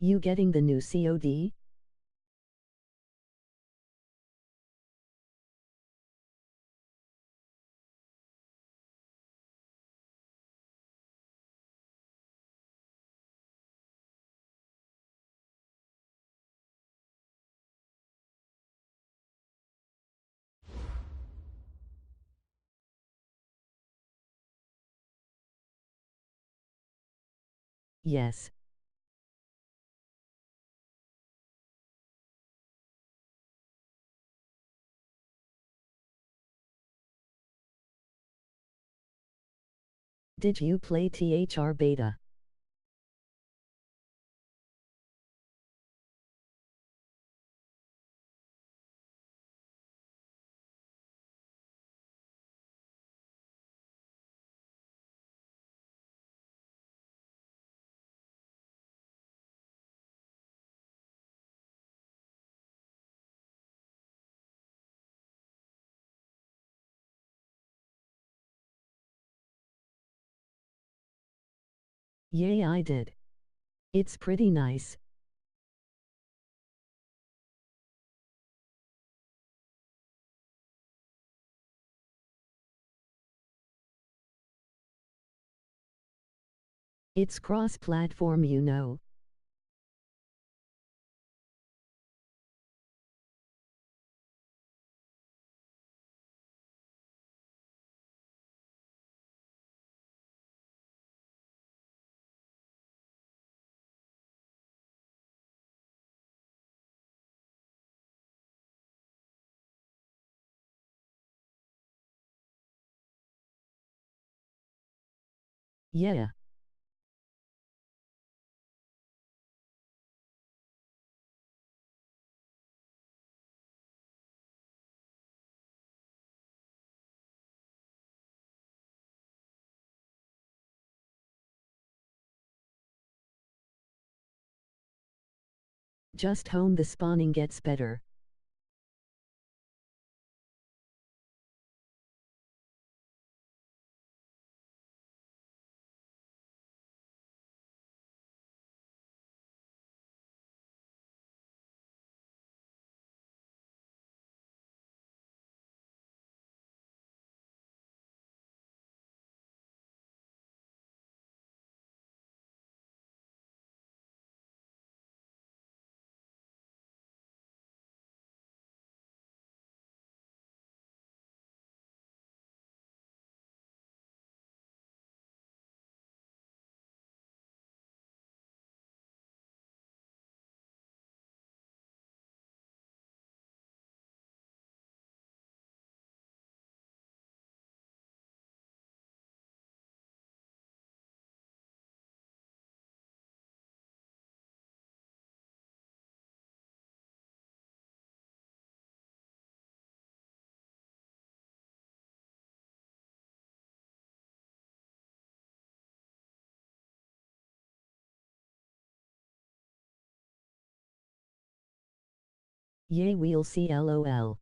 You getting the new COD? Yes. Did you play THR beta? Yay, I did. It's pretty nice. It's cross-platform, you know. Yeah. Just home, the spawning gets better. Yay, we'll see, lol.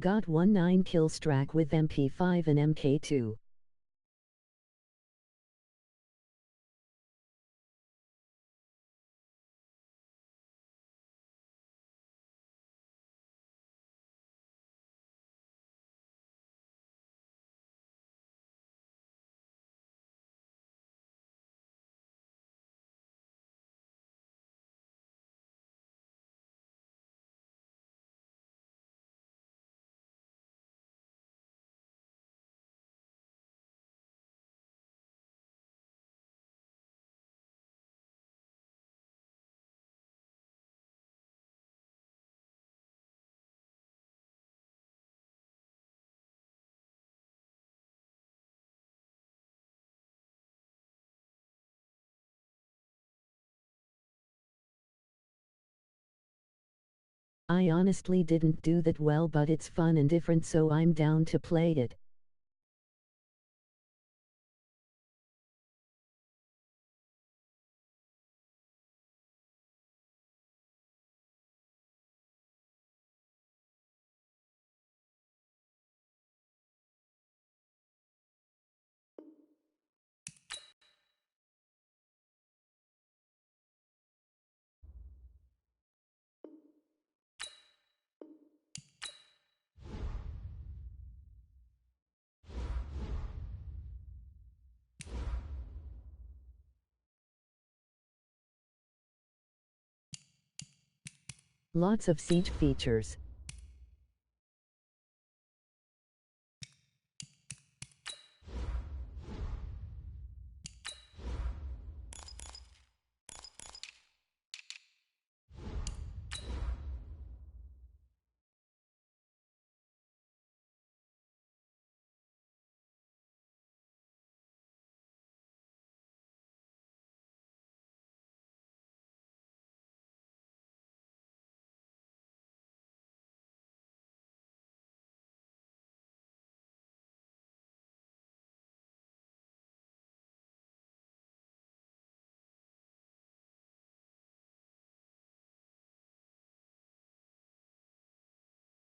Got 19 kill streak with MP5 and MK2. I honestly didn't do that well, but it's fun and different, so I'm down to play it. Lots of siege features.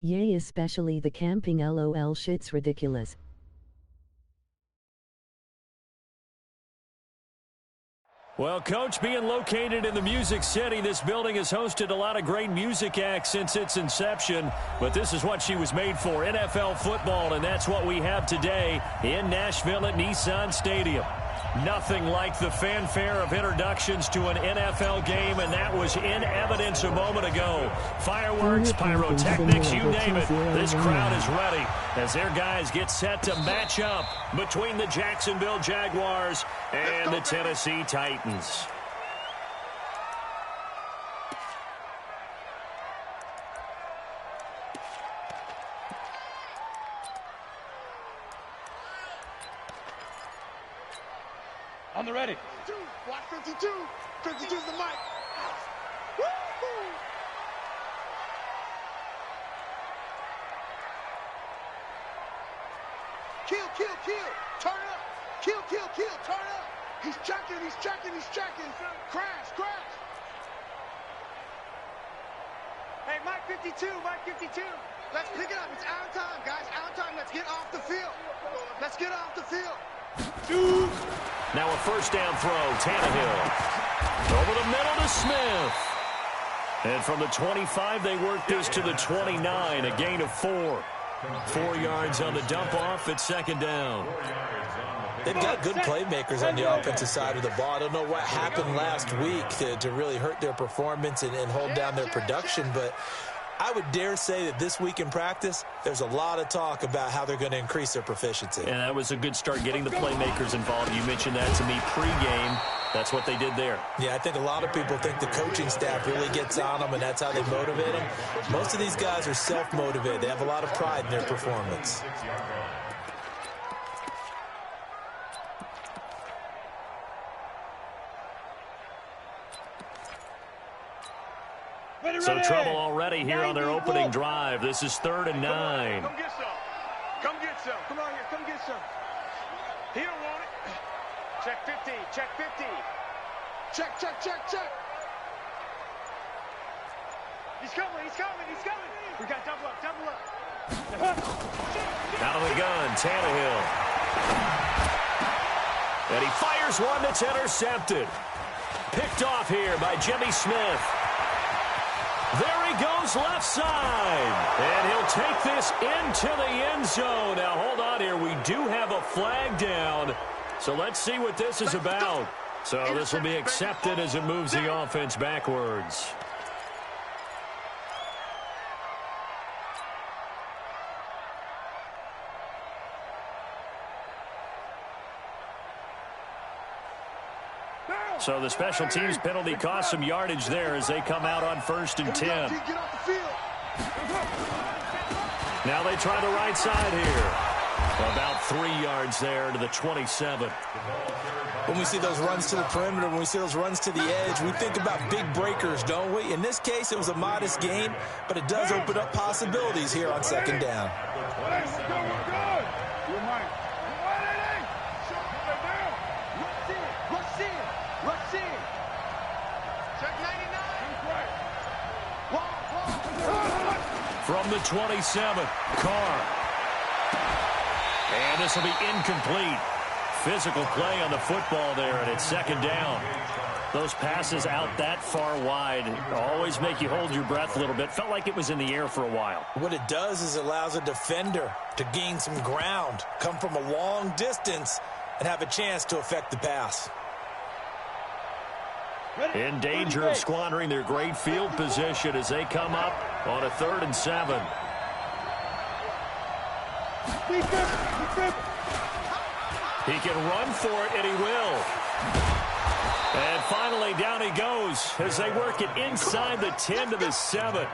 Yay, especially the camping, lol, shit's ridiculous. Well, Coach, being located in the Music City, this building has hosted a lot of great music acts since its inception, but this is what she was made for, NFL football, and that's what we have today in Nashville at Nissan Stadium. Nothing like the fanfare of introductions to an NFL game, and that was in evidence a moment ago. Fireworks, pyrotechnics, you name it. This crowd is ready as their guys get set to match up between the Jacksonville Jaguars and the Tennessee Titans. On the ready. Watch 52. 52's the mic. Woo-hoo. Kill, kill, kill. Turn up. Kill, kill, kill. Turn up. He's checking, he's checking, he's checking. Crash, crash. Hey, Mike 52, Mike 52. Let's pick it up. It's out of time, guys. Out of time. Let's get off the field. Let's get off the field. Now a first down throw, Tannehill. Over the middle to Smith. And from the 25, they work this to the 29, a gain of 4. 4 yards on the dump off at second down. They've got good playmakers on the offensive side of the ball. I don't know what happened last week to really hurt their performance and hold down their production, but I would dare say that this week in practice, there's a lot of talk about how they're going to increase their proficiency. And that was a good start getting the playmakers involved. You mentioned that to me pregame. That's what they did there. Yeah, I think a lot of people think the coaching staff really gets on them, and that's how they motivate them. Most of these guys are self-motivated. They have a lot of pride in their performance. So trouble already here on their opening drive. This is 3rd and 9. Come get some. Come get some. Come on here. Come get some. He don't want it. Check 50. Check 50. Check, check, check, check. He's coming. He's coming. He's coming. We got double up. Double up. Out of the gun, Tannehill. And he fires one that's intercepted. Picked off here by Jimmy Smith. There he goes left side. And he'll take this into the end zone. Now, hold on here. We do have a flag down. So let's see what this is about. So this will be accepted as it moves the offense backwards. So the special teams penalty cost some yardage there as they come out on 1st and 10. Now they try the right side here. About 3 yards there to the 27. When we see those runs to the perimeter, when we see those runs to the edge, we think about big breakers, don't we? In this case, it was a modest gain, but it does open up possibilities here on second down. From the 27, Carr. And this will be incomplete. Physical play on the football there, and it's second down. Those passes out that far wide always make you hold your breath a little bit. Felt like it was in the air for a while. What it does is it allows a defender to gain some ground, come from a long distance, and have a chance to affect the pass. In danger of squandering their great field position as they come up on a 3rd and 7. He can run for it, and he will. And finally, down he goes as they work it inside the 10 to the 7.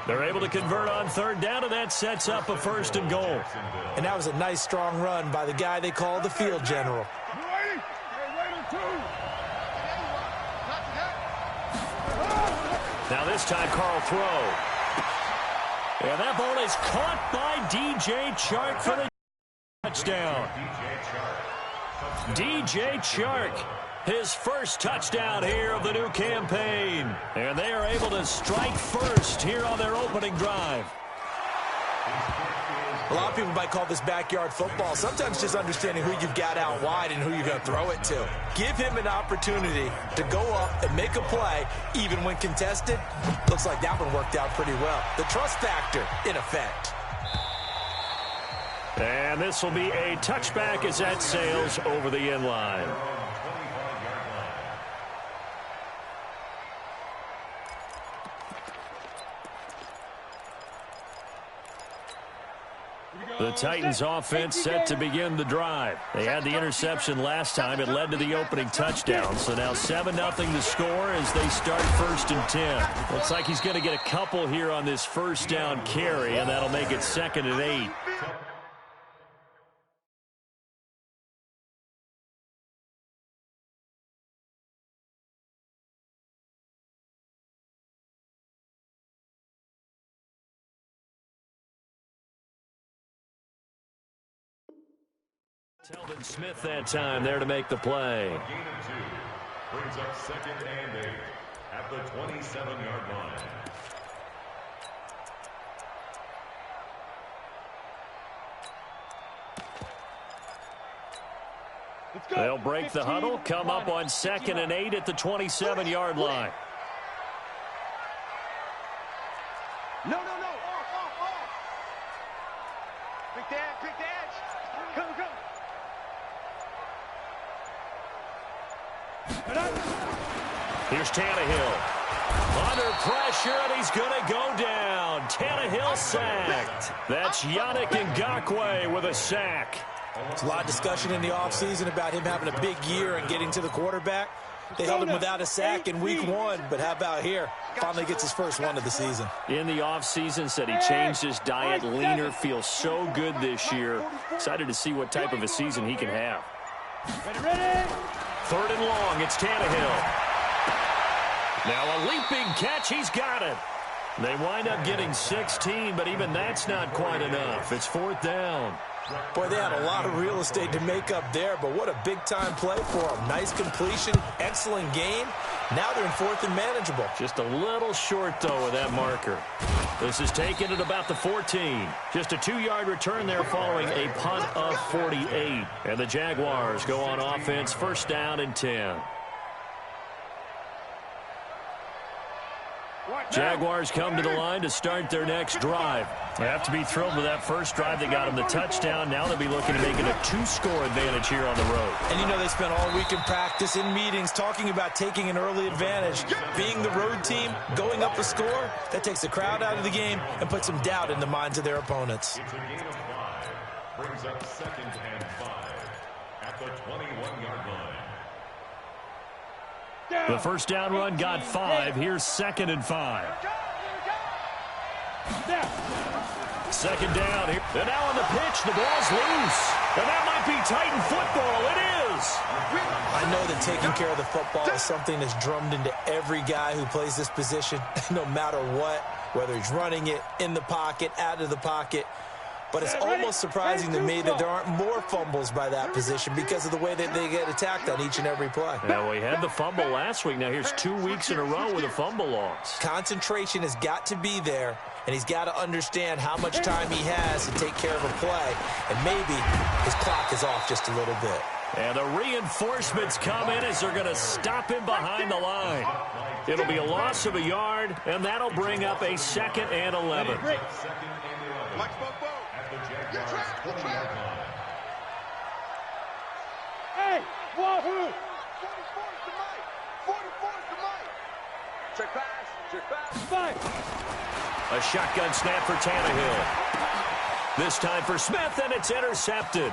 They're able to convert on 3rd down, and that sets up a 1st and goal. And that was a nice, strong run by the guy they call the field general. Now this time, Carl throw. And that ball is caught by DJ Chark for the touchdown. DJ Chark, his first touchdown here of the new campaign. And they are able to strike first here on their opening drive. A lot of people might call this backyard football. Sometimes just understanding who you've got out wide and who you're going to throw it to. Give him an opportunity to go up and make a play, even when contested. Looks like that one worked out pretty well. The trust factor in effect. And this will be a touchback as that sails over the end line. The Titans offense set to begin the drive. They had the interception last time. It led to the opening touchdown. So now 7-0 the score as they start 1st and 10. Looks like he's going to get a couple here on this first down carry, and that'll make it 2nd and 8. Telvin Smith that time there to make the play. Gain of 2 brings up 2nd and 8 at the 27-yard line. They'll break the huddle, come up on 2nd and 8 at the 27-yard line. No. Off. Big dash. Go. Here's Tannehill. Under pressure, and he's going to go down. Tannehill sacked. That's Yannick Ngakoue with a sack. There's a lot of discussion in the offseason about him having a big year and getting to the quarterback. They held him without a sack in week 1, but how about here? Finally gets his first one of the season. In the offseason, said he changed his diet, leaner, feels so good this year. Excited to see what type of a season he can have. Ready. 3rd and long, it's Tannehill. Now a leaping catch, he's got it. They wind up getting 16, but even that's not quite enough. It's 4th down. Boy, they had a lot of real estate to make up there, but what a big-time play for them. Nice completion, excellent game. Now they're in 4th and manageable. Just a little short, though, with that marker. This is taken at about the 14. Just a 2-yard return there following a punt of 48. And the Jaguars go on offense, 1st down and 10. Jaguars come to the line to start their next drive. They have to be thrilled with that first drive. They got them the touchdown. Now they'll be looking to make it a 2-score advantage here on the road. And you know they spent all week in practice, in meetings, talking about taking an early advantage. Being the road team, going up a score, that takes the crowd out of the game and puts some doubt in the minds of their opponents. It's a gain of 5. Brings up 2nd and 5 at the 21-yard line. The first down run got 5. Here's 2nd and 5. Second down here. And now on the pitch, the ball's loose. And that might be Titan football. It is. I know that taking care of the football is something that's drummed into every guy who plays this position, no matter what, whether he's running it, in the pocket, out of the pocket. But it's almost surprising to me that there aren't more fumbles by that position because of the way that they get attacked on each and every play. Yeah, we had the fumble last week. Now here's 2 weeks in a row with a fumble loss. Concentration has got to be there, and he's got to understand how much time he has to take care of a play. And maybe his clock is off just a little bit. And the reinforcements come in as they're going to stop him behind the line. It'll be a loss of a yard, and that'll bring up a 2nd and 11. Hey, wahoo! 44 to Mike. 44 to Mike. Check pass. Check pass. Mike. A shotgun snap for Tannehill. This time for Smith, and it's intercepted.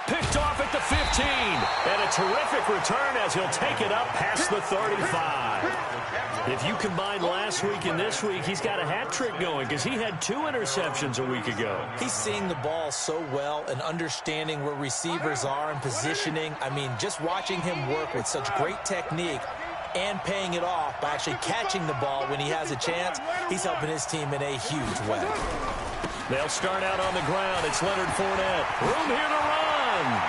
Picked off at the 15. And a terrific return as he'll take it up past the 35. If you combine last week and this week, he's got a hat trick going because he had 2 interceptions a week ago. He's seeing the ball so well and understanding where receivers are and positioning. I mean, just watching him work with such great technique and paying it off by actually catching the ball when he has a chance, he's helping his team in a huge way. They'll start out on the ground. It's Leonard Fournette. Room here to run.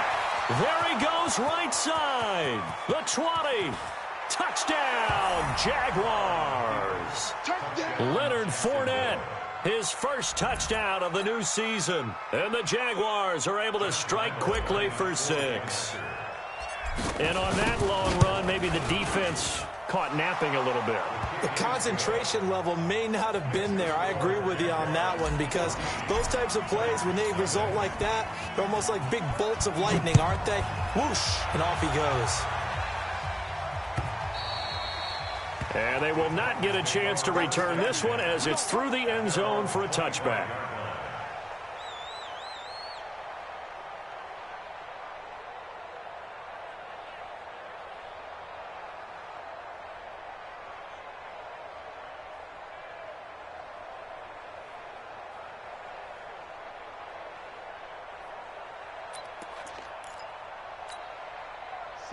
There he goes, right side. The 20. Touchdown, Jaguars. Leonard Fournette, his first touchdown of the new season. And the Jaguars are able to strike quickly for 6. And on that long run, maybe the defense caught napping a little bit. The concentration level may not have been there. I agree with you on that one because those types of plays, when they result like that, they're almost like big bolts of lightning, aren't they? Whoosh, and off he goes. And they will not get a chance to return this one as it's through the end zone for a touchback.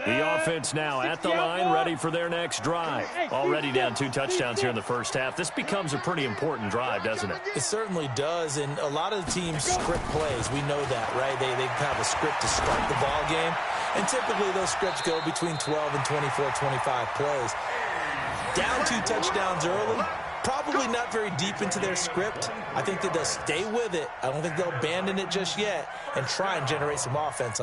The offense now at the line, ready for their next drive. Already down 2 touchdowns here in the first half. This becomes a pretty important drive, doesn't it? It certainly does, and a lot of the teams script plays. We know that, right? They have a script to start the ball game, and typically those scripts go between 12 and 24, 25 plays. Down 2 touchdowns early, probably not very deep into their script. I think that they'll stay with it. I don't think they'll abandon it just yet and try and generate some offense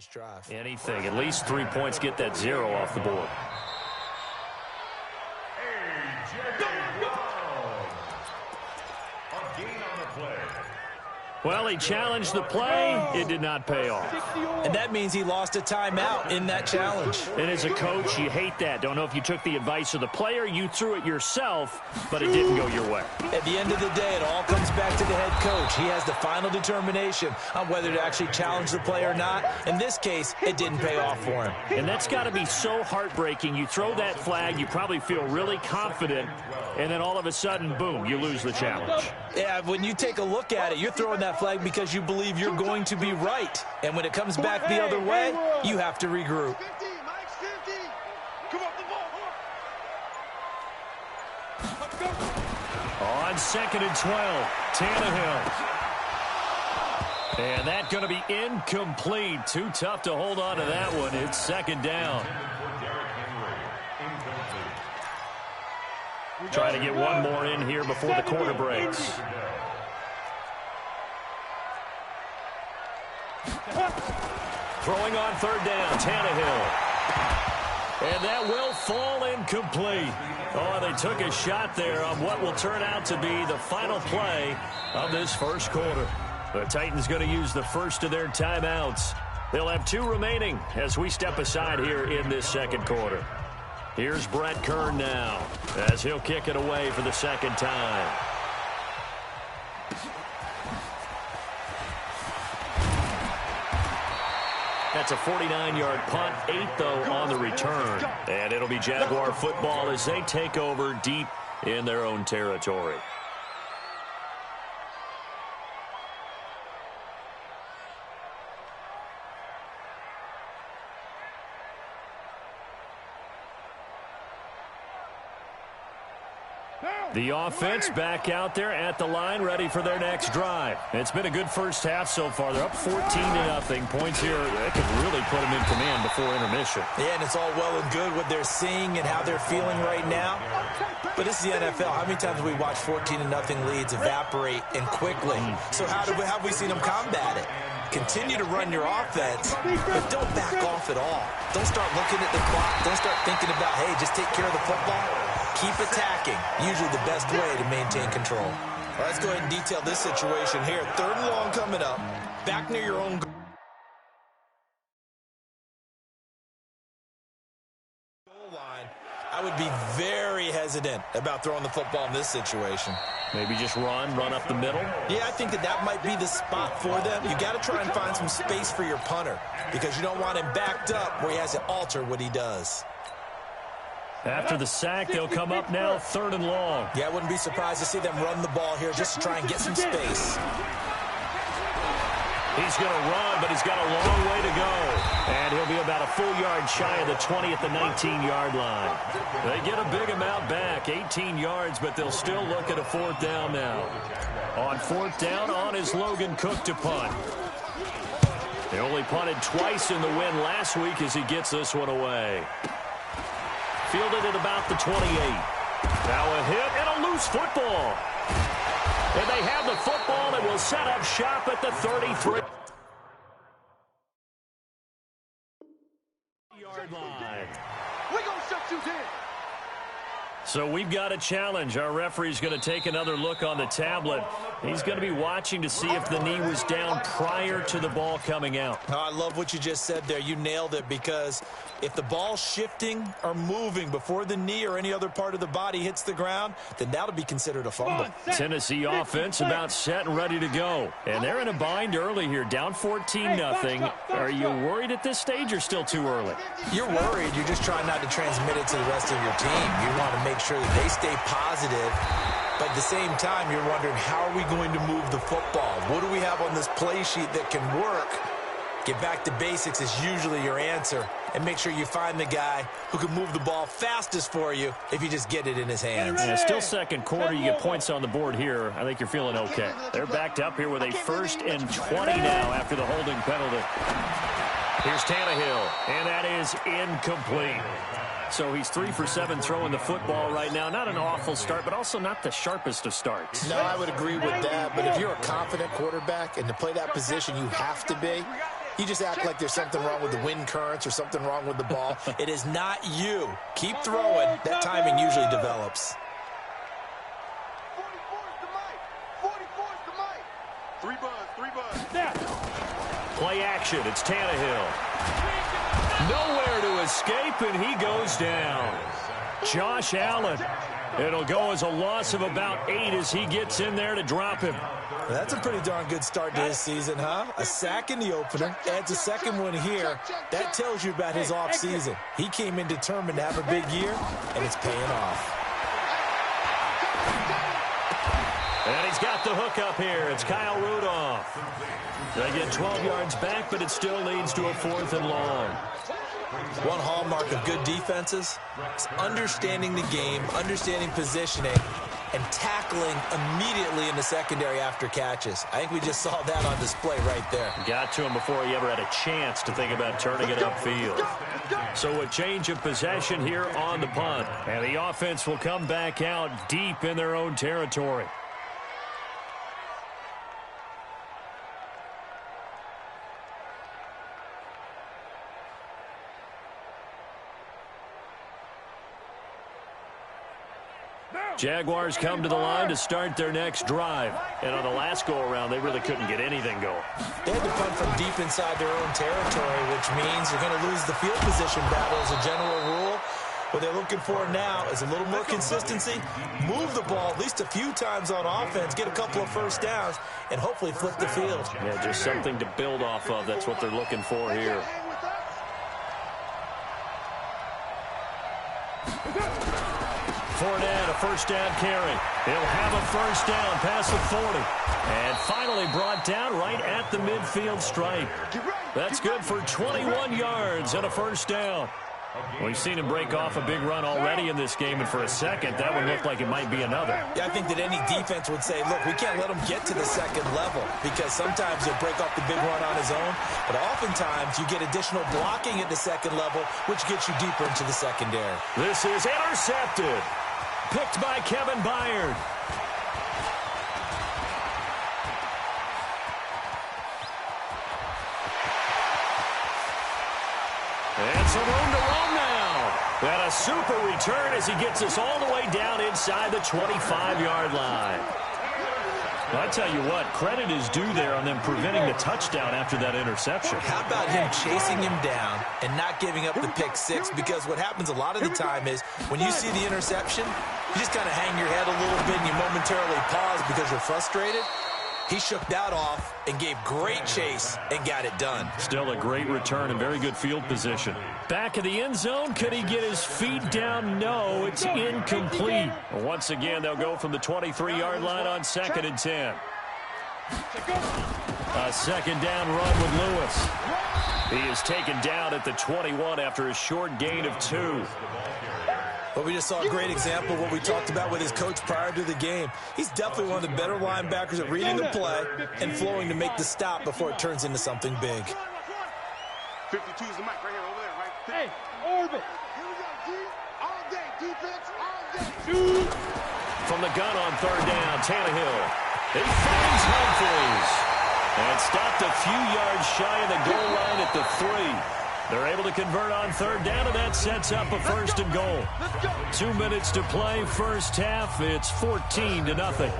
this drive. Anything. At least 3 points get that 0 off the board. Well, he challenged the play. It did not pay off. And that means he lost a timeout in that challenge. And as a coach, you hate that. Don't know if you took the advice of the player, you threw it yourself, but it didn't go your way. At the end of the day, it all comes back to the head coach. He has the final determination on whether to actually challenge the play or not. In this case, it didn't pay off for him. And that's got to be so heartbreaking. You throw that flag, you probably feel really confident, and then all of a sudden, boom, you lose the challenge. Yeah, when you take a look at it, you're throwing that flag because you believe you're going to be right. And when it comes back the other way, you have to regroup. On 2nd and 12, Tannehill. And that's going to be incomplete. Too tough to hold on to that one. It's 2nd down. Trying to get one more in here before the quarter breaks. Throwing on 3rd down, Tannehill. And that will fall incomplete. Oh, they took a shot there on what will turn out to be the final play of this first quarter. The Titans going to use the first of their timeouts. They'll have 2 remaining as we step aside here in this second quarter. Here's Brett Kern now as he'll kick it away for the second time. That's a 49-yard punt, 8, though, on the return. And it'll be Jaguar football as they take over deep in their own territory. The offense back out there at the line, ready for their next drive. It's been a good first half so far. They're up 14-0. Points here that could really put them in command before intermission. Yeah, and it's all well and good what they're seeing and how they're feeling right now. But this is the NFL. How many times have we watched 14-0 leads evaporate and quickly? So how have we seen them combat it? Continue to run your offense, but don't back off at all. Don't start looking at the clock. Don't start thinking about, hey, just take care of the football. Keep attacking. Usually the best way to maintain control. All right, let's go ahead and detail this situation here. 3rd and long coming up. Back near your own goal line. I would be very hesitant about throwing the football in this situation. Maybe just run up the middle. Yeah, I think that might be the spot for them. You got to try and find some space for your punter because you don't want him backed up where he has to alter what he does. After the sack, they'll come up now 3rd and long. Yeah, I wouldn't be surprised to see them run the ball here just to try and get some space. He's going to run, but he's got a long way to go. And he'll be about a full yard shy of the 20 at the 19-yard line. They get a big amount back, 18 yards, but they'll still look at a 4th down now. On 4th down, on is Logan Cook to punt. They only punted twice in the win last week as he gets this one away. Fielded at about the 28. Now a hit and a loose football. And they have the football and will set up shop at the 33-yard line. We're going to shut you down. So we've got a challenge. Our referee's going to take another look on the tablet. He's going to be watching to see if the knee was down prior to the ball coming out. Oh, I love what you just said there. You nailed it because if the ball's shifting or moving before the knee or any other part of the body hits the ground, then that'll be considered a fumble. Tennessee offense about set and ready to go. And they're in a bind early here, down 14-0. Are you worried at this stage or still too early? You're worried. You're just trying not to transmit it to the rest of your team. You want to make sure that they stay positive. But at the same time, you're wondering, how are we going to move the football? What do we have on this play sheet that can work? Get back to basics is usually your answer. And make sure you find the guy who can move the ball fastest for you if you just get it in his hands. Yeah, still 2nd quarter. You get points on the board here. I think you're feeling okay. They're backed up here with a 1st and 20 now after the holding penalty. Here's Tannehill, and that is incomplete. So he's 3 for 7 throwing the football right now. Not an awful start, but also not the sharpest of starts. No, I would agree with that. But if you're a confident quarterback and to play that position, you have to be. You just act like there's something wrong with the wind currents or something wrong with the ball. It is not you. Keep throwing. That timing usually develops. 3 buzz. Play action. It's Tannehill. Nowhere to escape, and he goes down. Josh Allen. It'll go as a loss of about 8 as he gets in there to drop him. That's a pretty darn good start to his season, huh? A sack in the opener, adds a 2nd one here. That tells you about his offseason. He came in determined to have a big year, and it's paying off. And he's got the hook up here. It's Kyle Rudolph. They get 12 yards back, but it still leads to a 4th and long. One hallmark of good defenses is understanding the game, understanding positioning, and tackling immediately in the secondary after catches. I think we just saw that on display right there. Got to him before he ever had a chance to think about turning it upfield. So a change of possession here on the punt. And the offense will come back out deep in their own territory. Jaguars come to the line to start their next drive. And on the last go-around, they really couldn't get anything going. They had to punt from deep inside their own territory, which means you're going to lose the field position battle as a general rule. What they're looking for now is a little more consistency, move the ball at least a few times on offense, get a couple of 1st downs, and hopefully flip the field. Yeah, just something to build off of. That's what they're looking for here. Fournette, a first down carry. He'll have a first down past the 40. And finally brought down right at the midfield stripe. That's good for 21 yards and a first down. We've seen him break off a big run already in this game, and for a second, that would look like it might be another. Yeah, I think that any defense would say, look, we can't let him get to the second level, because sometimes he'll break off the big run on his own, but oftentimes you get additional blocking at the second level, which gets you deeper into the secondary. This is intercepted. Picked by Kevin Byard. And some room to roam now. And a super return as he gets us all the way down inside the 25-yard line. I tell you what, credit is due there on them preventing the touchdown after that interception. How about him chasing him down and not giving up the pick six? Because what happens a lot of the time is when you see the interception, you just kind of hang your head a little bit and you momentarily pause because you're frustrated. He shook that off and gave great chase and got it done. Still a great return and very good field position. Back of the end zone. Could he get his feet down? No, it's incomplete. Once again, they'll go from the 23-yard line on 2nd and 10. A second down run with Lewis. He is taken down at the 21 after a short gain of 2. But we just saw a great example of what we talked about with his coach prior to the game. He's definitely one of the better linebackers at reading the play and flowing to make the stop before it turns into something big. 52 is the mic right here, over there, right? Hey, orbit. Here we go, D. All day, defense, all day. From the gun on 3rd down, Tannehill. He finds Humphries. And stopped a few yards shy of the goal line at the 3. They're able to convert on 3rd down, and that sets up a 1st and goal. 2 minutes to play, first half. It's 14-0.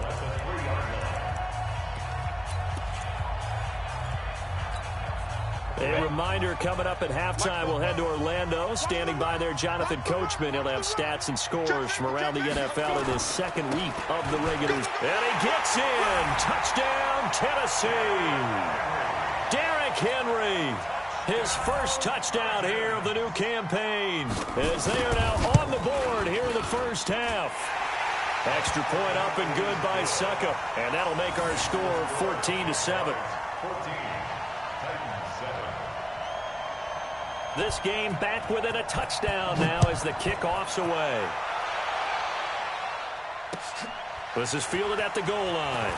A reminder coming up at halftime, we'll head to Orlando. Standing by there, Jonathan Coachman. He'll have stats and scores from around the NFL in his 2nd week of the regulars. And he gets in. Touchdown, Tennessee. Derrick Henry. His first touchdown here of the new campaign, as they are now on the board here in the first half. Extra point up and good by Suckup, and that'll make our score 14-7. This game back within a touchdown now as the kickoff's away. This is fielded at the goal line.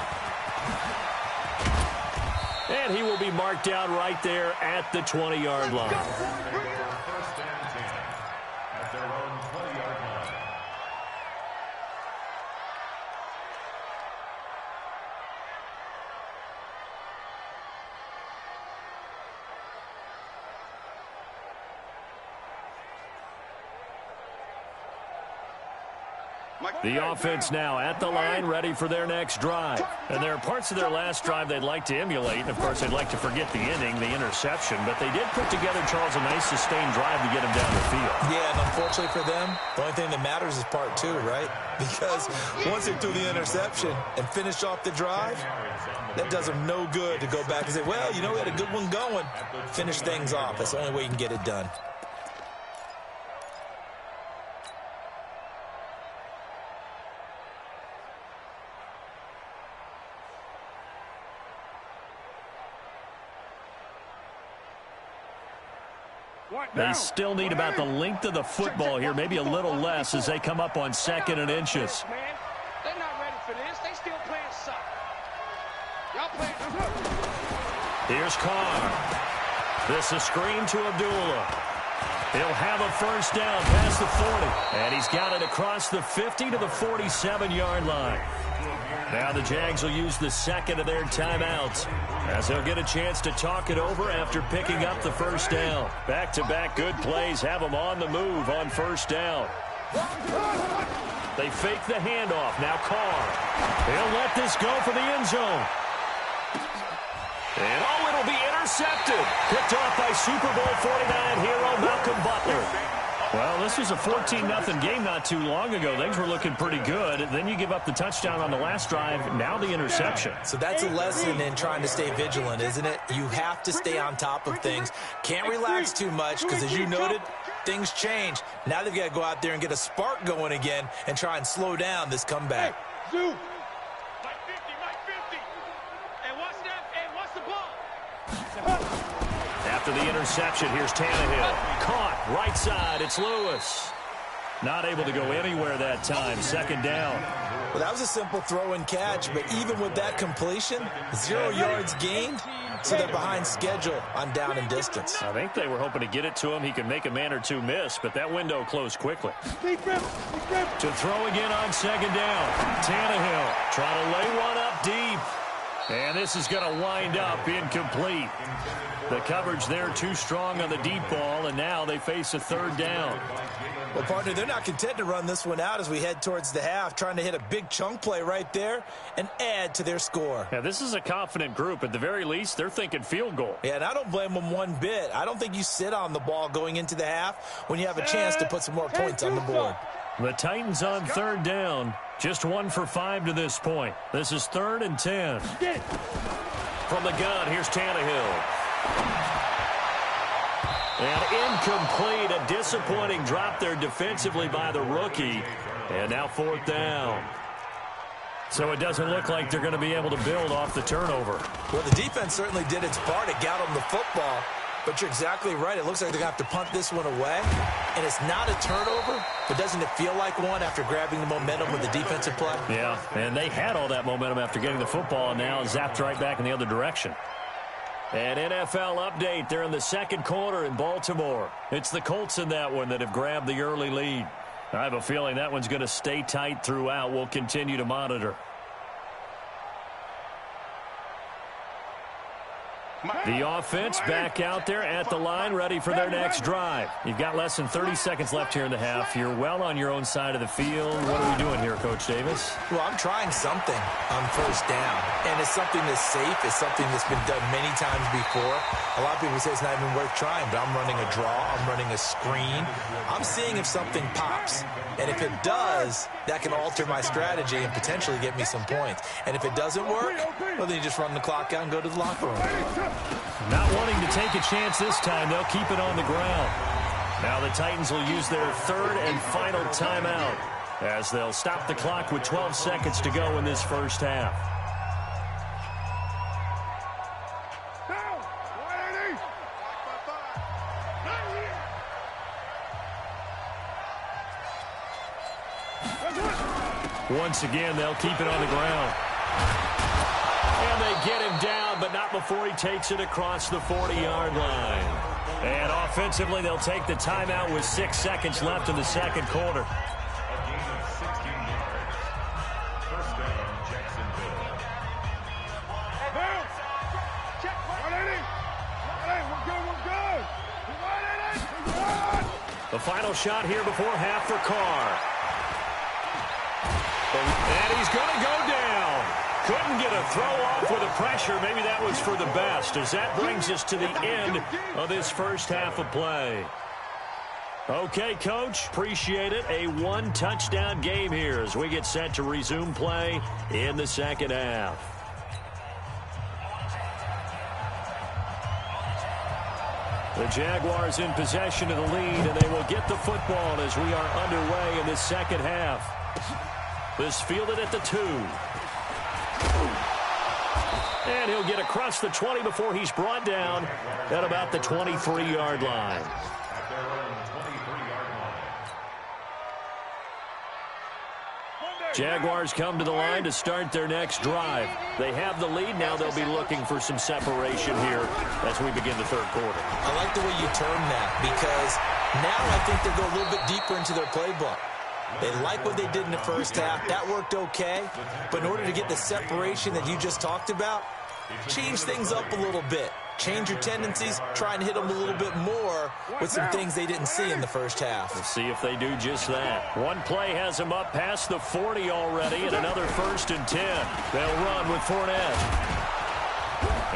And he will be marked down right there at the 20-yard line. First and 10 at their own 20-yard line. The offense now at the line, ready for their next drive. And there are parts of their last drive they'd like to emulate. And, of course, they'd like to forget the inning, the interception. But they did put together, Charles, a nice sustained drive to get them down the field. Yeah, and unfortunately for them, the only thing that matters is part 2, right? Because once they threw the interception and finished off the drive, that does them no good to go back and say, well, you know, we had a good one going. Finish things off. That's the only way you can get it done. They still need about the length of the football here, maybe a little less as they come up on 2nd and inches. They're not ready for this. They still playing soccer. Y'all playing. Here's Carr. This is screen to Abdullah. He'll have a first down past the 40. And he's got it across the 50 to the 47-yard line. Now the Jags will use the 2nd of their timeouts as they'll get a chance to talk it over after picking up the first down. Back-to-back good plays have them on the move on first down. They fake the handoff. Now Carr. He'll let this go for the end zone. And oh, it'll be intercepted. Picked off by Super Bowl 49 hero Malcolm Butler. Well, this was a 14-0 game not too long ago. Things were looking pretty good. Then you give up the touchdown on the last drive. Now the interception. So that's a lesson in trying to stay vigilant, isn't it? You have to stay on top of things. Can't relax too much because, as you noted, things change. Now they've got to go out there and get a spark going again and try and slow down this comeback. Hey, Zoo. Mike 50. And watch that. And watch the ball. After the interception, here's Tannehill. Caught, right side, it's Lewis. Not able to go anywhere that time, second down. Well, that was a simple throw and catch, but even with that completion, 0 yards gained, so they're behind schedule on down and distance. I think they were hoping to get it to him. He could make a man or two miss, but that window closed quickly. To throw again on second down. Tannehill trying to lay one up deep. And this is going to wind up incomplete. The coverage there too strong on the deep ball, and now they face a third down. Well, partner, they're not content to run this one out as we head towards the half, trying to hit a big chunk play right there and add to their score. Yeah, this is a confident group. At the very least, they're thinking field goal. Yeah, and I don't blame them one bit. I don't think you sit on the ball going into the half when you have a chance to put some more points on the board. The Titans on third down. Just 1 for 5 to this point. This is 3rd and 10. From the gun, here's Tannehill. And incomplete. A disappointing drop there defensively by the rookie. And now 4th down. So it doesn't look like they're going to be able to build off the turnover. Well, the defense certainly did its part. It got them the football. But you're exactly right. It looks like they're going to have to punt this one away. And it's not a turnover, but doesn't it feel like one after grabbing the momentum with the defensive play? Yeah, and they had all that momentum after getting the football, and now zapped right back in the other direction. An NFL update. They're in the second quarter in Baltimore. It's the Colts in that one that have grabbed the early lead. I have a feeling that one's going to stay tight throughout. We'll continue to monitor. The offense back out there at the line, ready for their next drive. You've got less than 30 seconds left here in the half. You're well on your own side of the field. What are we doing here, Coach Davis? Well, I'm trying something on first down, and it's something that's safe. It's something that's been done many times before. A lot of people say it's not even worth trying, but I'm running a draw. I'm running a screen. I'm seeing if something pops, and if it does, that can alter my strategy and potentially get me some points. And if it doesn't work, well, then you just run the clock out and go to the locker room. Not wanting to take a chance this time, they'll keep it on the ground. Now the Titans will use their 3rd and final timeout as they'll stop the clock with 12 seconds to go in this first half. Once again, they'll keep it on the ground. And they get him down, but not before he takes it across the 40-yard line. And offensively, they'll take the timeout with 6 seconds left in the second quarter. The final shot here before half for Carr. And he's going to go down. Couldn't get a throw off with the pressure. Maybe that was for the best, as that brings us to the end of this first half of play. Okay, Coach, appreciate it. A 1-touchdown game here as we get set to resume play in the second half. The Jaguars in possession of the lead, and they will get the football as we are underway in the second half. This fielded at the 2. And he'll get across the 20 before he's brought down at about the 23-yard line. Jaguars come to the line to start their next drive. They have the lead. Now they'll be looking for some separation here as we begin the third quarter. I like the way you term that, because now I think they'll go a little bit deeper into their playbook. They like what they did in the first half. That worked okay. But in order to get the separation that you just talked about, change things up a little bit. Change your tendencies. Try and hit them a little bit more with some things they didn't see in the first half. We'll see if they do just that. One play has them up past the 40 already, and another 1st and 10. They'll run with Fournette.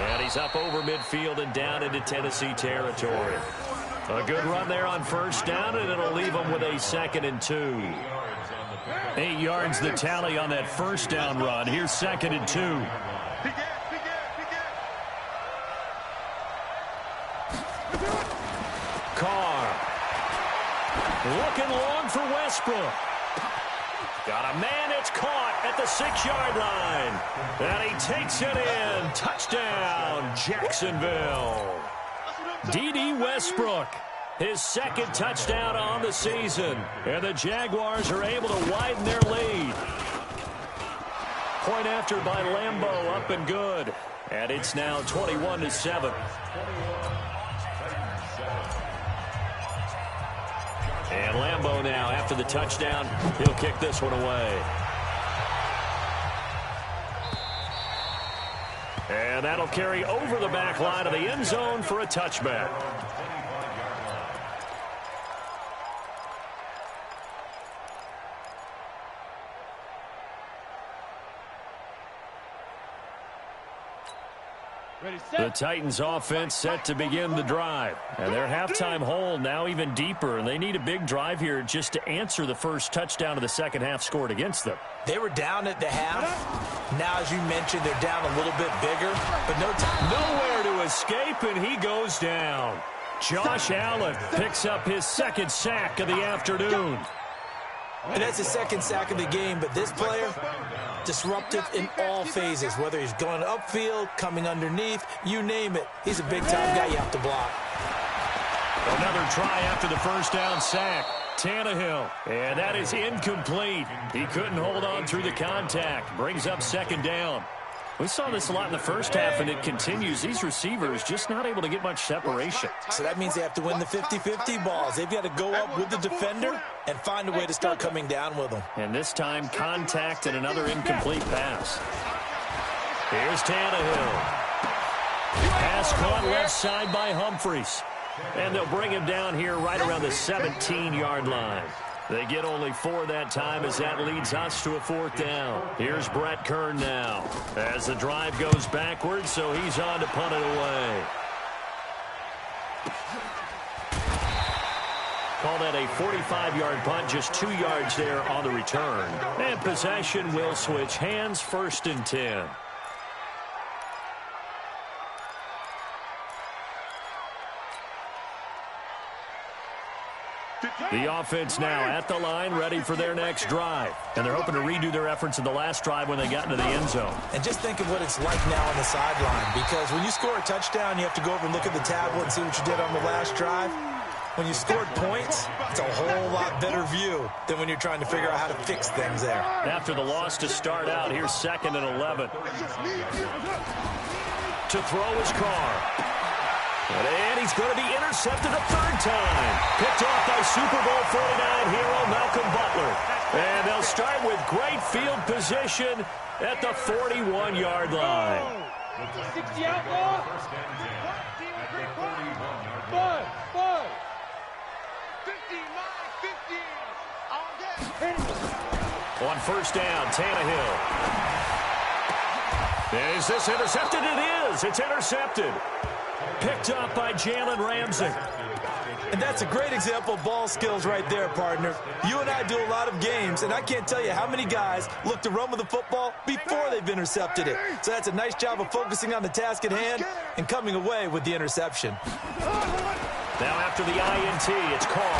And he's up over midfield and down into Tennessee territory. A good run there on first down, and it'll leave them with a 2nd and 2. 8 yards the tally on that first down run. Here's 2nd and 2. Carr. and long for Westbrook. Got a man, it's caught at the 6-yard line. And he takes it in. Touchdown, Jacksonville. D.D. Westbrook, his second touchdown on the season. And the Jaguars are able to widen their lead. Point after by Lambeau, up and good. And it's now 21-7. And Lambeau now, after the touchdown, he'll kick this one away. And that'll carry over the back line of the end zone for a touchback. The Titans offense set to begin the drive. And their halftime hole now even deeper. And they need a big drive here just to answer the first touchdown of the second half scored against them. They were down at the half. Now, as you mentioned, they're down a little bit bigger. But no time. Nowhere to escape, and he goes down. Josh Allen picks up his second sack of the afternoon. And that's his second sack of the game. But this player, disruptive in all phases, whether he's going upfield, coming underneath, you name it. He's a big-time guy you have to block. Another try after the first down sack. Tannehill, and that is incomplete. He couldn't hold on through the contact. Brings up second down. We saw this a lot in the first half, and it continues. These receivers just not able to get much separation. So that means they have to win the 50-50 balls. They've got to go up with the defender and find a way to start coming down with them. And this time, contact and another incomplete pass. Here's Tannehill. Pass caught left side by Humphries. And they'll bring him down here right around the 17-yard line. They get only 4 that time as that leads us to a 4th down. Here's Brett Kern now as the drive goes backwards, so he's on to punt it away. Call that a 45-yard punt, just 2 yards there on the return. And possession will switch hands, 1st and 10. The offense now at the line, ready for their next drive. And they're hoping to redo their efforts in the last drive when they got into the end zone. And just think of what it's like now on the sideline, because when you score a touchdown, you have to go over and look at the tablet and see what you did on the last drive. When you scored points, it's a whole lot better view than when you're trying to figure out how to fix things there. After the loss to start out, here's 2nd and 11. To throw his car. And he's going to be intercepted a 3rd time. Picked off by Super Bowl 49 hero Malcolm Butler. And they'll start with great field position at the 41-yard line. 60 outlaw. 15. On 1st down, Tannehill. Is this intercepted? It is. It's intercepted. Picked up by Jalen Ramsey. And that's a great example of ball skills right there, partner. You and I do a lot of games, and I can't tell you how many guys look to run with the football before they've intercepted it. So that's a nice job of focusing on the task at hand and coming away with the interception. Now after the INT, it's Carr.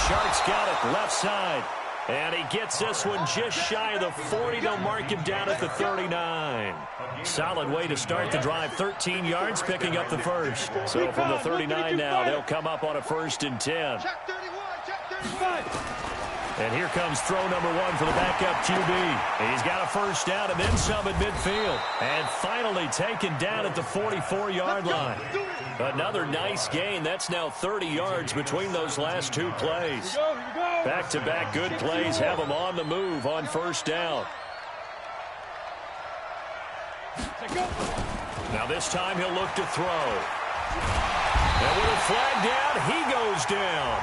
Sharks got it left side. And he gets this one just shy of the 40. They'll mark him down at the 39. Solid way to start the drive. 13 yards, picking up the first. So from the 39 now, they'll come up on a 1st and 10. Check 31, check 35. And here comes throw number 1 for the backup QB. He's got a 1st down and then some at midfield. And finally taken down at the 44-yard line. Another nice gain. That's now 30 yards between those last 2 plays. Back-to-back good plays have them on the move on 1st down. Now this time he'll look to throw. And with a flag down, he goes down.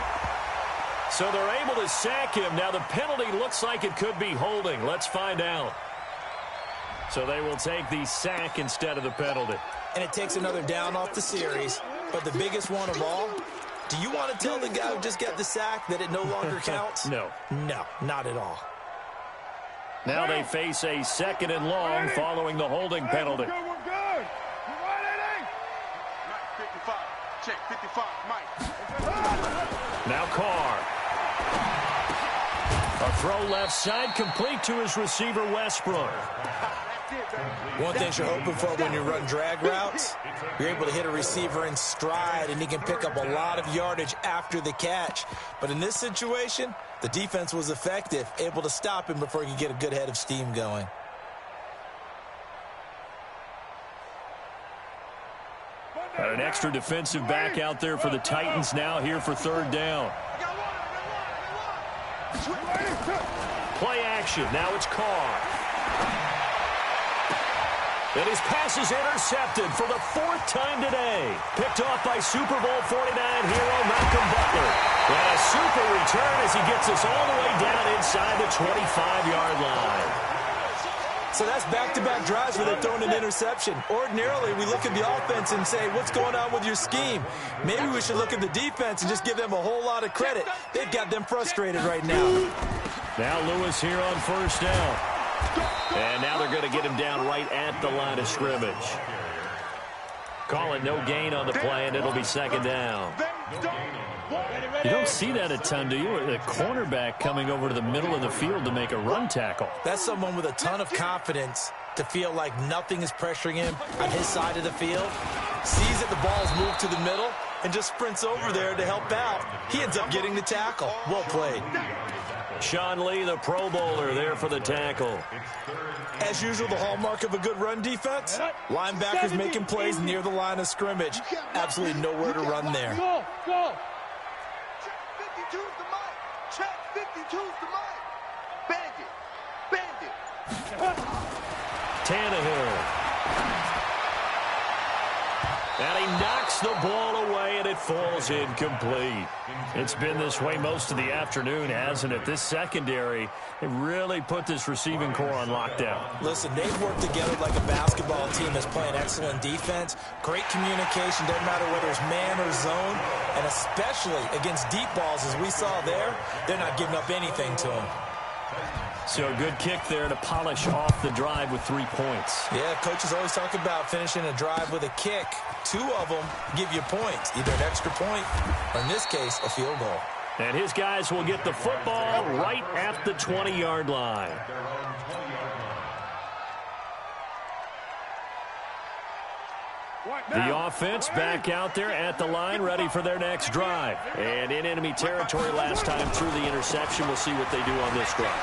So they're able to sack him. Now the penalty looks like it could be holding. Let's find out. So they will take the sack instead of the penalty. And it takes another down off the series. But the biggest one of all, do you want to tell the guy who just got the sack that it no longer counts? No. No, not at all. Now they face a 2nd and long following the holding penalty. We're good. You ready? Mike, 55. Check 55, Mike. Now Carr. A throw left side, complete to his receiver, Westbrook. One thing you're hoping for when you run drag routes, you're able to hit a receiver in stride, and he can pick up a lot of yardage after the catch. But in this situation, the defense was effective, able to stop him before he could get a good head of steam going. Got an extra defensive back out there for the Titans now here for third down. Play action. Now it's Carr. And his pass is intercepted for the fourth time today. Picked off by Super Bowl 49 hero Malcolm Butler. And a super return as he gets us all the way down inside the 25-yard line. So that's back-to-back drives where they've thrown an interception. Ordinarily, we look at the offense and say, what's going on with your scheme? Maybe we should look at the defense and just give them a whole lot of credit. They've got them frustrated right now. Now Lewis here on first down. And now they're going to get him down right at the line of scrimmage. Call it no gain on the play, and it'll be second down. You don't see that a ton, do you? A cornerback coming over to the middle of the field to make a run tackle. That's someone with a ton of confidence to feel like nothing is pressuring him on his side of the field. Sees that the ball's moved to the middle and just sprints over there to help out. He ends up getting the tackle. Well played. Sean Lee, the Pro Bowler, there for the tackle. As usual, the hallmark of a good run defense, linebackers making plays near the line of scrimmage. Absolutely nowhere to run there. Go, go. Check 52's the mic. Check 52's the mic. Bandit. Tannehill. And he knocks the ball away, and it falls incomplete. It's been this way most of the afternoon, hasn't it? This secondary, it really put this receiving core on lockdown. Listen, they've worked together like a basketball team that's playing excellent defense. Great communication, doesn't matter whether it's man or zone. And especially against deep balls, as we saw there, they're not giving up anything to them. So a good kick there to polish off the drive with 3 points. Yeah, coaches always talk about finishing a drive with a kick. 2 of them give you points, either an extra point or, in this case, a field goal. And his guys will get the football right at the 20-yard line. The offense back out there at the line, ready for their next drive. And in enemy territory last time through the interception. We'll see what they do on this drive.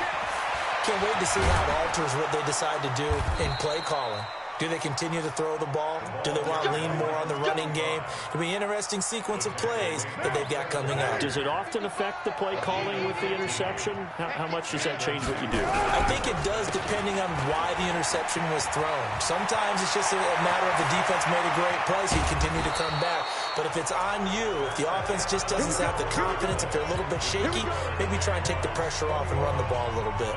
Can't wait to see how it alters what they decide to do in play calling. Do they continue to throw the ball? Do they want to lean more on the running game? It'll be an interesting sequence of plays that they've got coming up. Does it often affect the play calling with the interception? How much does that change what you do? I think it does, depending on why the interception was thrown. Sometimes it's just a matter of the defense made a great play, so you continue to come back. But if it's on you, if the offense just doesn't have the confidence, if they're a little bit shaky, maybe try and take the pressure off and run the ball a little bit.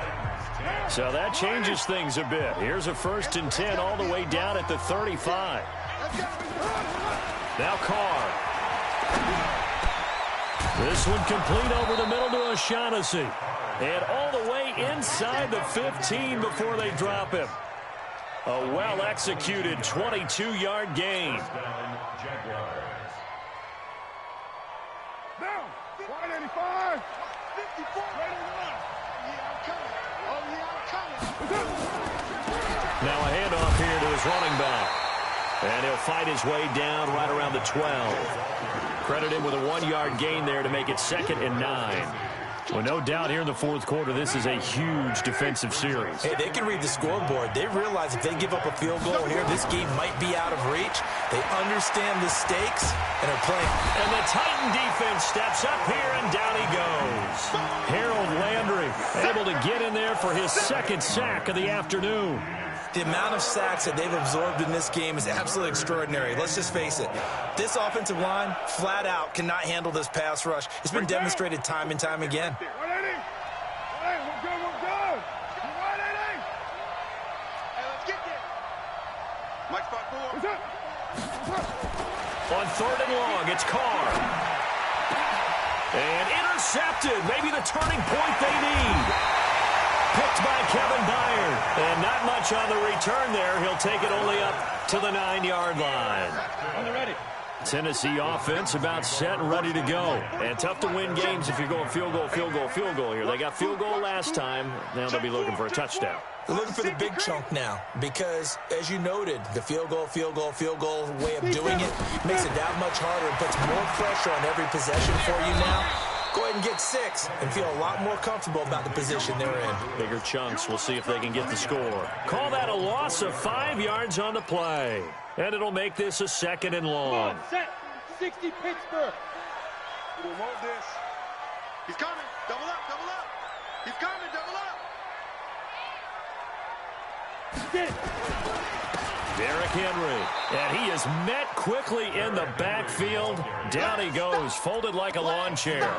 So that changes things a bit. Here's a 1st and 10 all the way down at the 35. Now Carr. This one complete over the middle to O'Shaughnessy. And all the way inside the 15 before they drop him. A well-executed 22-yard gain. Down. 185. 54. Now a handoff here to his running back. And he'll fight his way down right around the 12. Credit him with a 1-yard gain there to make it 2nd and 9. Well, no doubt here in the 4th quarter, this is a huge defensive series. Hey, they can read the scoreboard. They realize if they give up a field goal here, this game might be out of reach. They understand the stakes and are playing. And the Titan defense steps up here, and down he goes. Harold Landry able to get in there for his 2nd sack of the afternoon. The amount of sacks that they've absorbed in this game is absolutely extraordinary. Let's just face it. This offensive line, flat out, cannot handle this pass rush. It's been demonstrated time and time again. 180. Hey, we're good, we're good. 180. Hey, let's get there. Mike spot 4. On 3rd and long, it's Carr. And intercepted. Maybe the turning point they need. Picked by Kevin Byard. And not much on the return there. He'll take it only up to the 9-yard line. On the ready. Tennessee offense about set and ready to go. And tough to win games if you're going field goal, field goal, field goal here. They got field goal last time. Now they'll be looking for a touchdown. They're looking for the big chunk now because, as you noted, the field goal way of doing it makes it that much harder and puts more pressure on every possession for you now. Go ahead and get 6 and feel a lot more comfortable about the position they're in. Bigger chunks. We'll see if they can get the score. Call that a loss of 5 yards on the play. And it'll make this a 2nd and long. Set. 60 Pittsburgh. We want this. He's coming. Double up, double up. He's coming, double up. Get it. Derrick Henry, and he is met quickly in the backfield. Down he goes, folded like a lawn chair.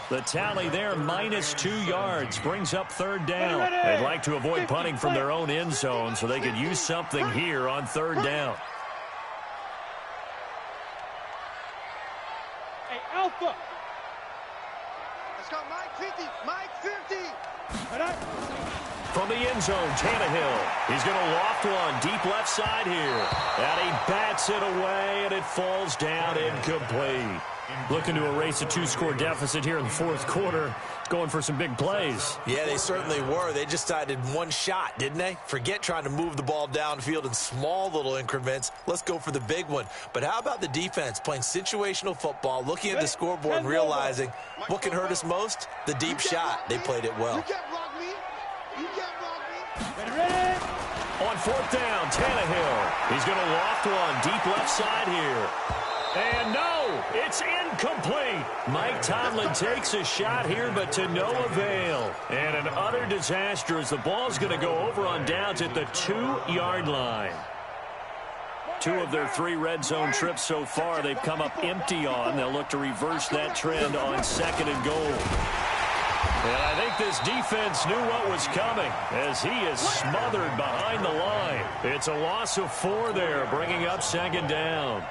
The tally there, -2 yards, brings up 3rd down. They'd like to avoid punting from their own end zone so they could use something here on 3rd down. Hey, Alpha. Let's go, Mike 50. Mike 50. From the end zone, Tannehill. He's going to loft one deep left side here. And he bats it away, and it falls down incomplete. Looking to erase a 2-score deficit here in the 4th quarter. Going for some big plays. Yeah, they certainly were. They just decided one shot, didn't they? Forget trying to move the ball downfield in small little increments. Let's go for the big one. But how about the defense playing situational football, looking at the scoreboard and realizing what can hurt us most? The deep shot. They played it well. You can't block me. You can't block me. Ready. On 4th down, Tannehill. He's going to loft one deep left side here. And no, it's incomplete. Mike Tomlin takes a shot here, but to no avail. And an utter disaster as the ball's going to go over on downs at the 2-yard line. 2 of their 3 red zone trips so far they've come up empty on. They'll look to reverse that trend on 2nd and goal. And I think this defense knew what was coming as he is smothered behind the line. It's a loss of 4 there, bringing up 2nd down.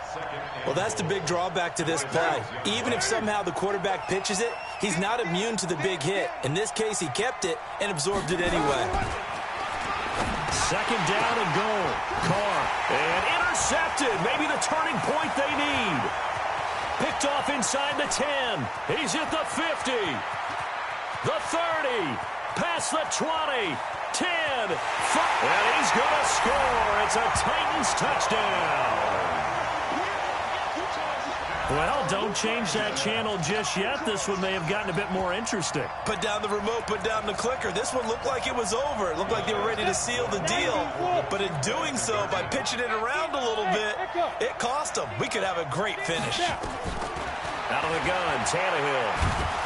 Well, that's the big drawback to this play. Even if somehow the quarterback pitches it, he's not immune to the big hit. In this case, he kept it and absorbed it anyway. 2nd down and goal. Carr, and intercepted. Maybe the turning point they need. Picked off inside the 10. He's at the 50. The 30, past the 20, 10, 5, and he's going to score. It's a Titans touchdown. Well, don't change that channel just yet. This one may have gotten a bit more interesting. Put down the remote, put down the clicker. This one looked like it was over. It looked like they were ready to seal the deal. But in doing so, by pitching it around a little bit, it cost them. We could have a great finish. Out of the gun, Tannehill.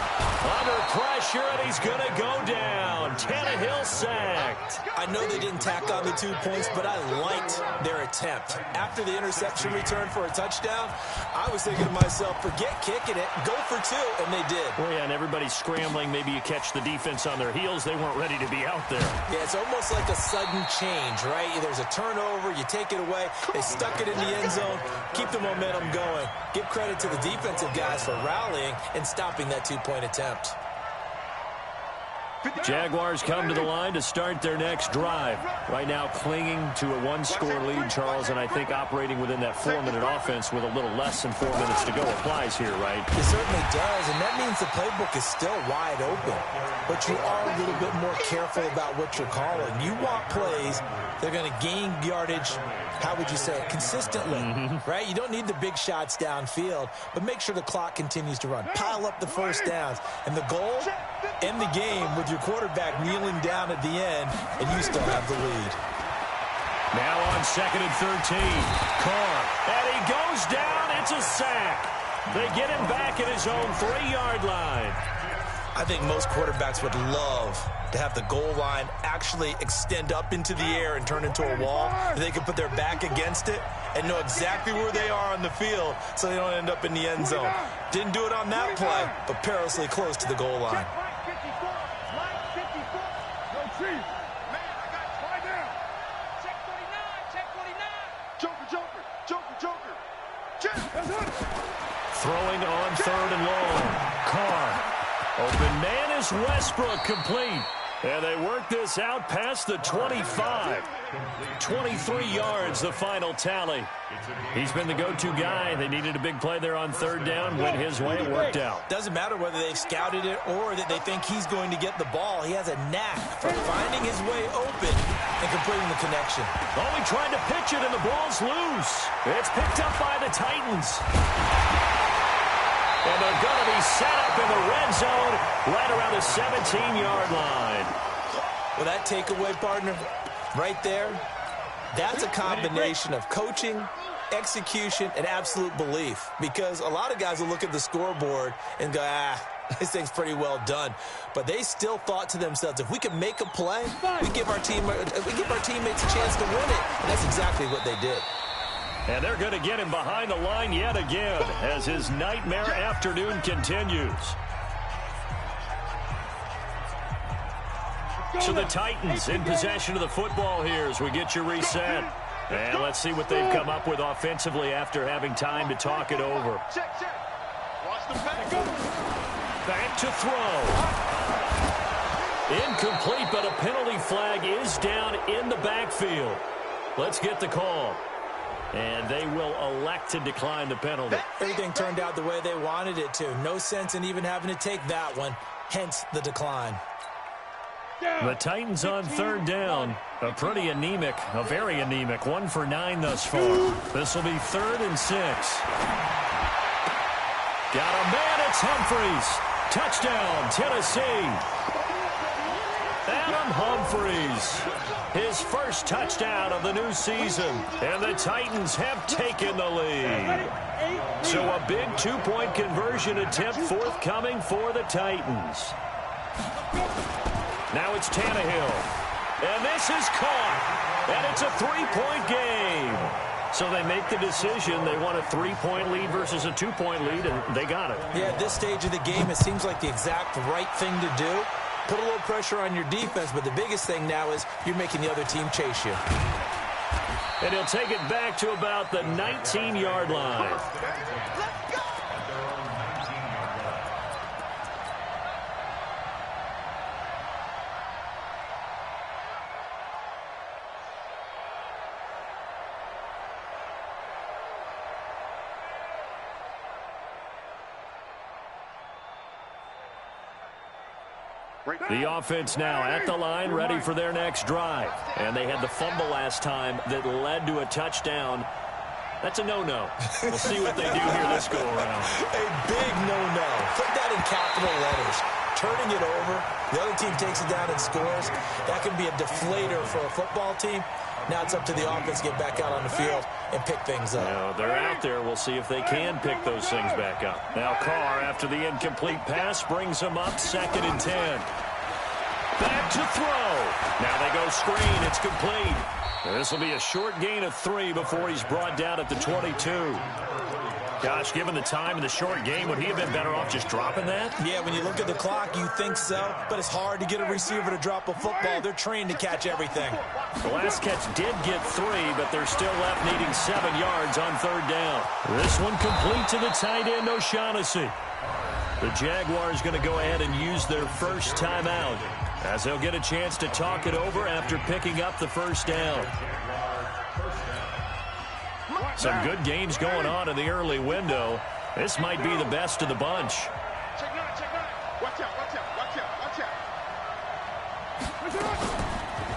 Under pressure, and he's going to go down. Tannehill sacked. I know they didn't tack on the 2 points, but I liked their attempt. After the interception return for a touchdown, I was thinking to myself, forget kicking it, go for 2, and they did. Well, yeah, and everybody's scrambling. Maybe you catch the defense on their heels. They weren't ready to be out there. Yeah, it's almost like a sudden change, right? There's a turnover, you take it away, they stuck it in the end zone, keep the momentum going. Give credit to the defensive guys for rallying and stopping that 2-point attempt. Jaguars come to the line to start their next drive. Right now clinging to a 1-score lead, Charles, and I think operating within that 4-minute offense with a little less than 4 minutes to go applies here, right? It certainly does, and that means the playbook is still wide open. But you are a little bit more careful about what you're calling. You want plays that are going to gain yardage, how would you say it, consistently, right? You don't need the big shots downfield, but make sure the clock continues to run. Pile up the first downs, and the goal, end the game with your quarterback kneeling down at the end, and you still have the lead. Now on 2nd and 13, Carr, and he goes down. It's a sack. They get him back at his own 3-yard line. I think most quarterbacks would love to have the goal line actually extend up into the air and turn into a wall. They can put their back against it and know exactly where they are on the field so they don't end up in the end zone. Didn't do it on that play, but perilously close to the goal line. Throwing on 3rd and long. Carr. Open man is Westbrook, complete. And they work this out past the 25. 23 yards, the final tally. He's been the go-to guy. They needed a big play there on third down. Went his way. It worked out. Doesn't matter whether they've scouted it or that they think he's going to get the ball. He has a knack for finding his way open and completing the connection. Oh, he tried to pitch it, and the ball's loose. It's picked up by the Titans. And they're going to be set up in the red zone right around the 17-yard line. Well, that takeaway, partner, right there, that's a combination of coaching, execution, and absolute belief. Because a lot of guys will look at the scoreboard and go, this thing's pretty well done. But they still thought to themselves, if we can make a play, we give our teammates a chance to win it. And that's exactly what they did. And they're going to get him behind the line yet again as his nightmare afternoon continues. So the Titans in possession of the football here as we get you reset. And let's see what they've come up with offensively after having time to talk it over. Back to throw. Incomplete, but a penalty flag is down in the backfield. Let's get the call. And they will elect to decline the penalty. Everything turned out the way they wanted it to. No sense in even having to take that one. Hence the decline. The Titans on third down. A very anemic 1 for 9 thus far. This will be 3rd and 6. Got a man, it's Humphries. Touchdown, Tennessee. Adam Humphries. His first touchdown of the new season. And the Titans have taken the lead. So a big 2-point conversion attempt forthcoming for the Titans. Now it's Tannehill. And this is caught. And it's a 3-point game. So they make the decision. They want a 3-point lead versus a 2-point lead, and they got it. Yeah, at this stage of the game, it seems like the exact right thing to do. Put a little pressure on your defense, but the biggest thing now is you're making the other team chase you. And he'll take it back to about the 19-yard line. The offense now at the line, ready for their next drive. And they had the fumble last time that led to a touchdown. That's a no-no. We'll see what they do here this go-around. A big no-no. Put that in capital letters. Turning it over, the other team takes it down and scores. That can be a deflator for a football team. Now it's up to the offense to get back out on the field and pick things up. Now, they're out there. We'll see if they can pick those things back up. Now Carr, after the incomplete pass, brings them up 2nd and 10. Back to throw. Now they go screen. It's complete. This will be a short gain of 3 before he's brought down at the 22. Gosh, given the time in the short game, would he have been better off just dropping that? Yeah, when you look at the clock, you think so, but it's hard to get a receiver to drop a football. They're trained to catch everything. The last catch did get 3, but they're still left needing 7 yards on third down. This one complete to the tight end, O'Shaughnessy. The Jaguars going to go ahead and use their first timeout as they'll get a chance to talk it over after picking up the first down. Some good games going on in the early window. This might be the best of the bunch. Check out. Watch out.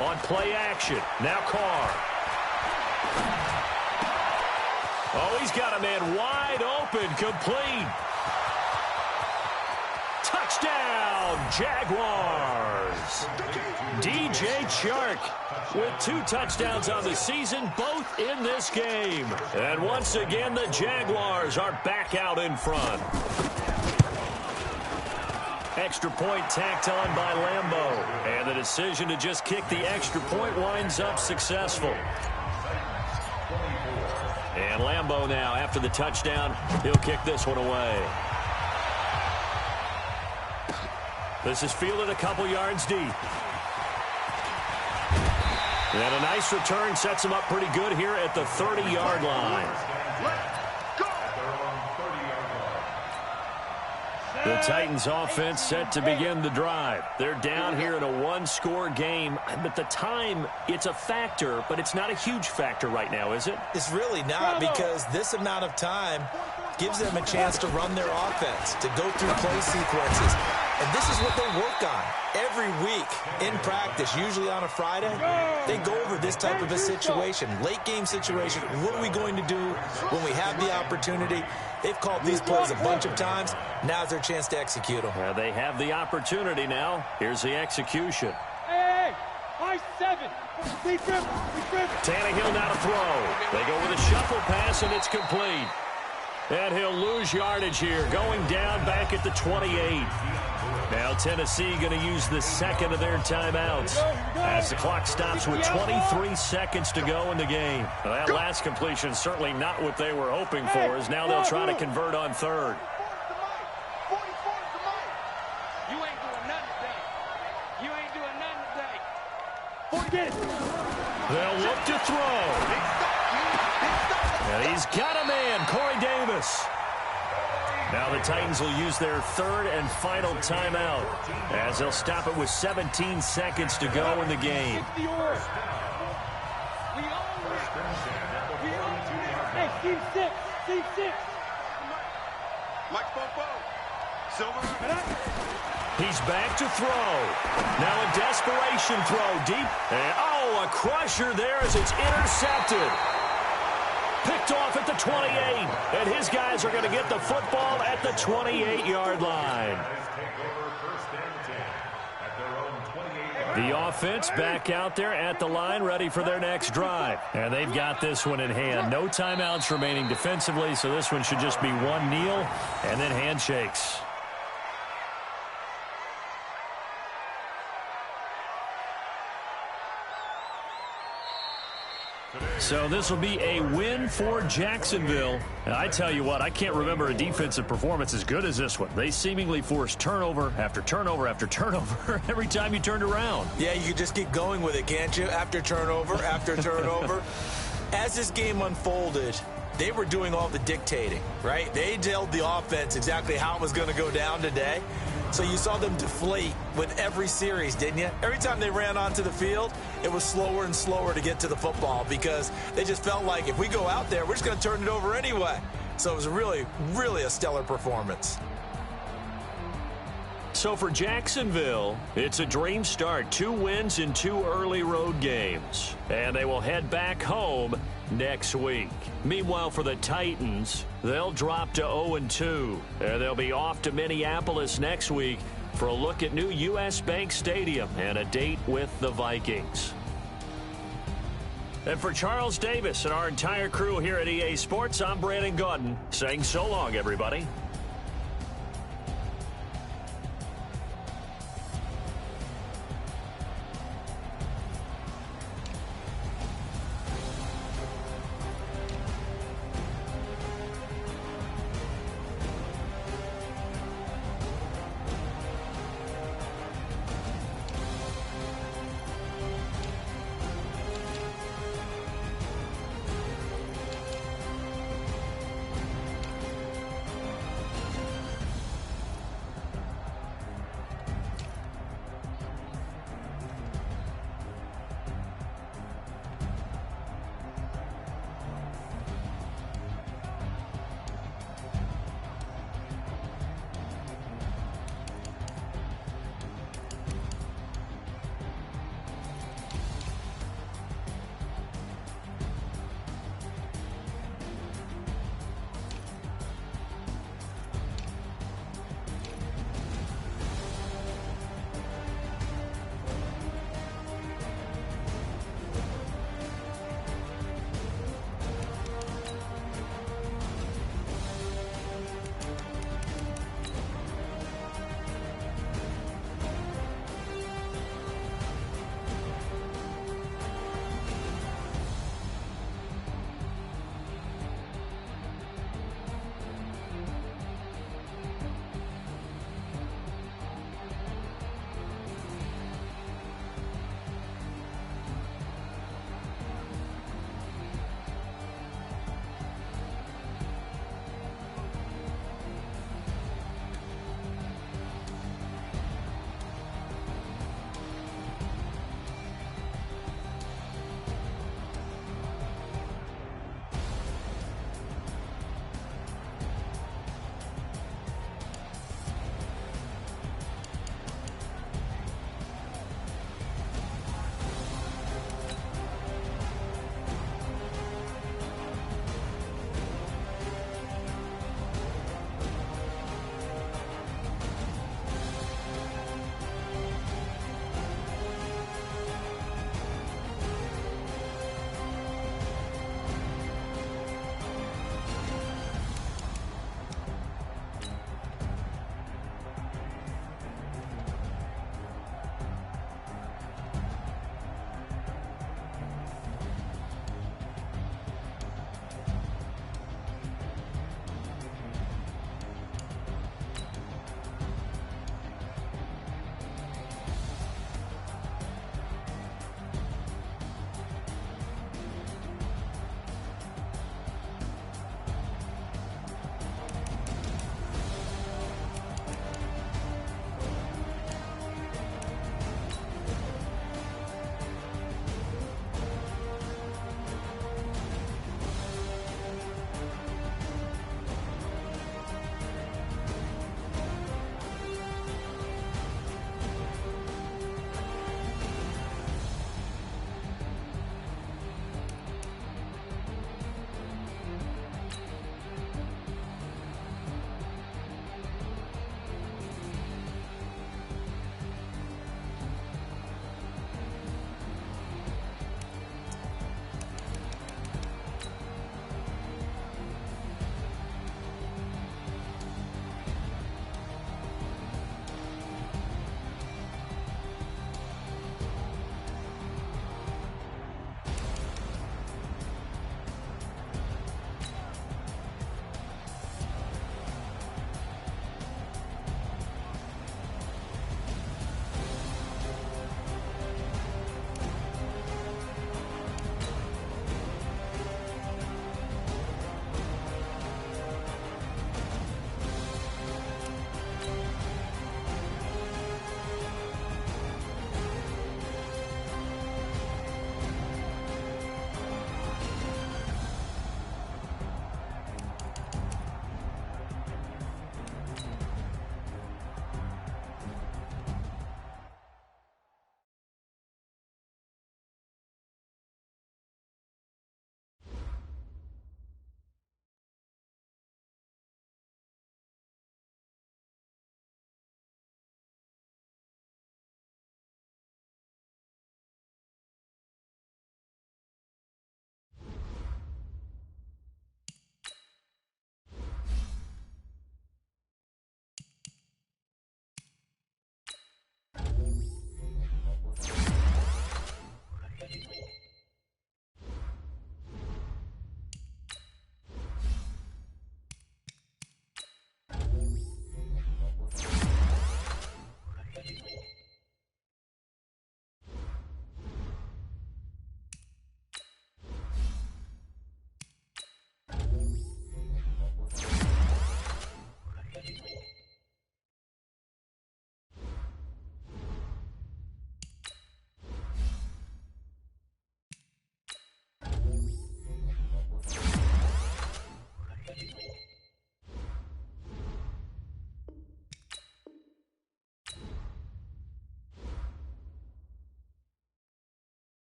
On play action. Now Carr. Oh, he's got a man wide open. Complete. Touchdown, Jaguars. DJ Chark with 2 touchdowns on the season, both in this game. And once again, the Jaguars are back out in front. Extra point tacked on by Lambeau. And the decision to just kick the extra point winds up successful. And Lambeau now, after the touchdown, he'll kick this one away. This is fielded a couple yards deep. And a nice return sets him up pretty good here at the 30-yard line. The Titans offense set to begin the drive. They're down here in a one-score game. But the time, it's a factor, but it's not a huge factor right now, is it? It's really not, because this amount of time gives them a chance to run their offense, to go through play sequences. And this is what they work on every week in practice, usually on a Friday. They go over this type of a situation, late game situation. What are we going to do when we have the opportunity? They've called these plays a bunch of times. Now's their chance to execute them. They have the opportunity now. Here's the execution. Hey, high 7. Tannehill now to throw. They go with a shuffle pass, and it's complete. And he'll lose yardage here, going down back at the 28. Now Tennessee going to use the second of their timeouts as the clock stops with 23 seconds to go in the game. Well, that last completion certainly not what they were hoping for, as now they'll try to convert on third. You ain't doing nothing today. You ain't doing nothing today. They'll look to throw. And he's got a man, Corey Davis. Now the Titans will use their third and final timeout as they'll stop it with 17 seconds to go in the game. Hey, team 6. Team 6. Mike Popo. Silver. He's back to throw. Now a desperation throw deep. And, a crusher there as it's intercepted. Picked off at the 28, and his guys are going to get the football at the 28-yard line. The offense back out there at the line, ready for their next drive. And they've got this one in hand. No timeouts remaining defensively, so this one should just be one kneel and then handshakes. So this will be a win for Jacksonville. And I tell you what, I can't remember a defensive performance as good as this one. They seemingly forced turnover after turnover after turnover every time you turned around. Yeah, you can just keep going with it, can't you? After turnover, after turnover. As this game unfolded, they were doing all the dictating, right? They told the offense exactly how it was going to go down today. So you saw them deflate with every series, didn't you? Every time they ran onto the field, it was slower and slower to get to the football because they just felt like if we go out there, we're just going to turn it over anyway. So it was really, really a stellar performance. So for Jacksonville, it's a dream start. 2 wins in 2 early road games. And they will head back home next week. Meanwhile, for the Titans, they'll drop to 0-2. And they'll be off to Minneapolis next week for a look at new U.S. Bank Stadium and a date with the Vikings. And for Charles Davis and our entire crew here at EA Sports, I'm Brandon Gaudin saying so long, everybody.